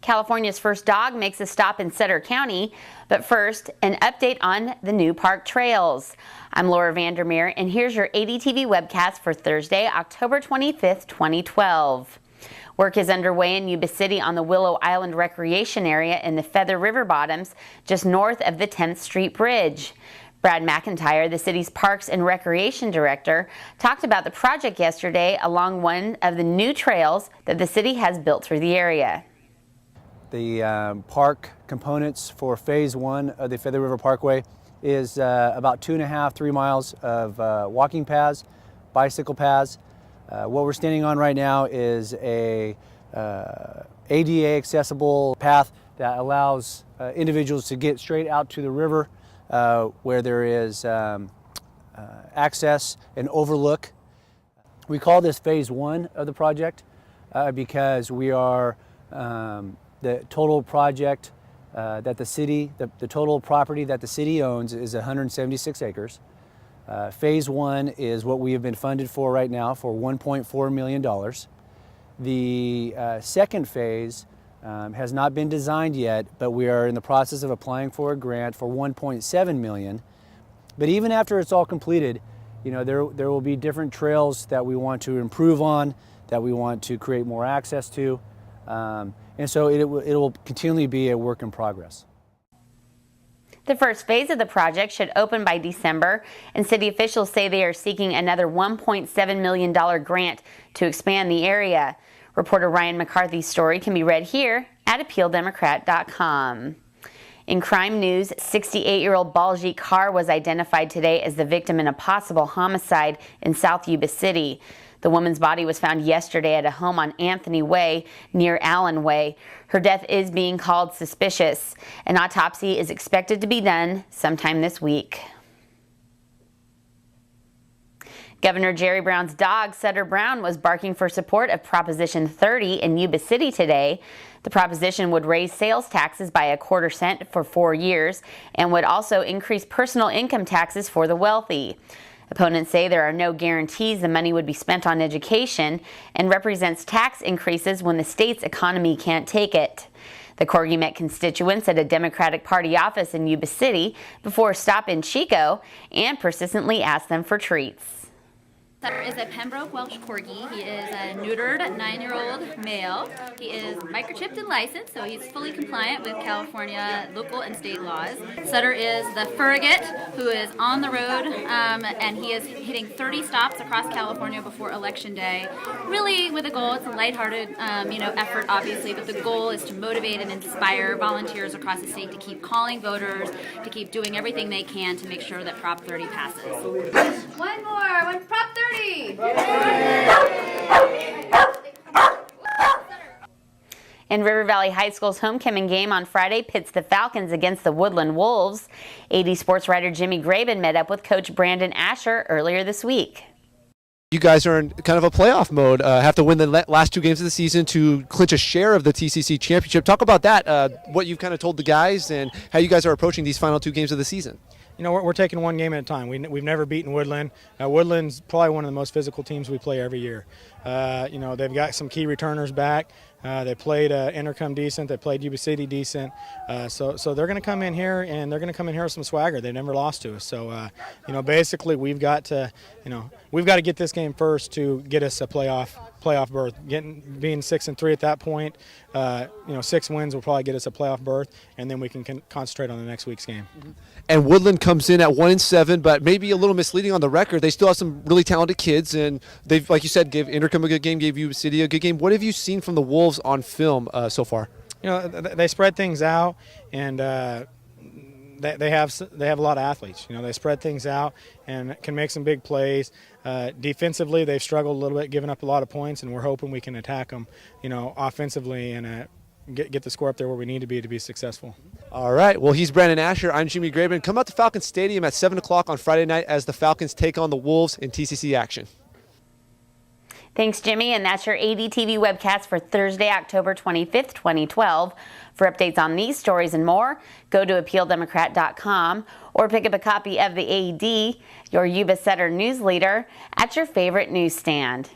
California's first dog makes a stop in Sutter County. But first, an update on the new park trails. I'm Laura Vandermeer, and here's your ADTV Webcast for Thursday, October 25th, 2012. Work is underway in Yuba City on the Willow Island Recreation Area in the Feather River Bottoms, just north of the 10th Street Bridge. Brad McIntyre, the city's Parks and Recreation Director, talked about the project yesterday along one of the new trails that the city has built through the area. The park components for Phase 1 of the Feather River Parkway is about 2.5 to 3 miles of walking paths, bicycle paths. What we're standing on right now is a ADA accessible path that allows individuals to get straight out to the river where there is access and overlook. We call this Phase 1 of the project because we are the total project that the city, the total property that the city owns is 176 acres. Phase 1 is what we have been funded for right now for $1.4 million. The second phase has not been designed yet, but we are in the process of applying for a grant for $1.7 million. But even after it's all completed, you know, there will be different trails that we want to improve on, that we want to create more access to. And so it will continually be a work in progress. The first phase of the project should open by December, and city officials say they are seeking another $1.7 million grant to expand the area. Reporter Ryan McCarthy's story can be read here at AppealDemocrat.com. In crime news, 68-year-old Baljeet Kaur was identified today as the victim in a possible homicide in South Yuba City. The woman's body was found yesterday at a home on Anthony Way near Allen Way. Her death is being called suspicious. An autopsy is expected to be done sometime this week. Governor Jerry Brown's dog, Sutter Brown, was barking for support of Proposition 30 in Yuba City today. The proposition would raise sales taxes by 1/4 cent for 4 years and would also increase personal income taxes for the wealthy. Opponents say there are no guarantees the money would be spent on education and represents tax increases when the state's economy can't take it. The Corgi met constituents at a Democratic Party office in Yuba City before a stop in Chico and persistently asked them for treats. Sutter is a Pembroke Welsh Corgi. He is a neutered 9-year-old male. He is microchipped and licensed, so he's fully compliant with California local and state laws. Sutter is the surrogate who is on the road, and he is hitting 30 stops across California before Election Day. Really with a goal, it's a lighthearted effort obviously, but the goal is to motivate and inspire volunteers across the state to keep calling voters, to keep doing everything they can to make sure that Prop 30 passes. One more, Prop 30! And River Valley High School's homecoming game on Friday pits the Falcons against the Woodland Wolves. AD sports writer Jimmy Graben met up with Coach Brandon Asher earlier this week. You guys are in kind of a playoff mode, have to win the last 2 games of the season to clinch a share of the TCC championship. Talk about that, what you've kind of told the guys and how you guys are approaching these final 2 games of the season. You know, we're taking one game at a time. We've never beaten Woodland. Woodland's probably one of the most physical teams we play every year. They've got some key returners back. They played Intercom decent. They played Yuba City decent. So they're going to come in here, and they're going to come in here with some swagger. They've never lost to us. So, basically we've got to get this game first to get us a playoff berth. Being 6-3 at that point, 6 wins will probably get us a playoff berth, and then we can concentrate on the next week's game. And Woodland comes in at 1-7, but maybe a little misleading on the record. They still have some really talented kids, and they've, like you said, gave Intercom a good game, gave Yuba City a good game. What have you seen from the Wolves on film so far? They spread things out, and they have a lot of athletes. They spread things out and can make some big plays. Defensively, they've struggled a little bit, giving up a lot of points, and we're hoping we can attack them, offensively and get the score up there where we need to be successful. All right. Well, he's Brandon Asher. I'm Jimmy Graben. Come out to Falcons Stadium at 7 o'clock on Friday night as the Falcons take on the Wolves in TCC action. Thanks, Jimmy, and that's your ADTV Webcast for Thursday, October 25th, 2012. For updates on these stories and more, go to AppealDemocrat.com or pick up a copy of the AD, your Yuba Sutter news leader, at your favorite newsstand.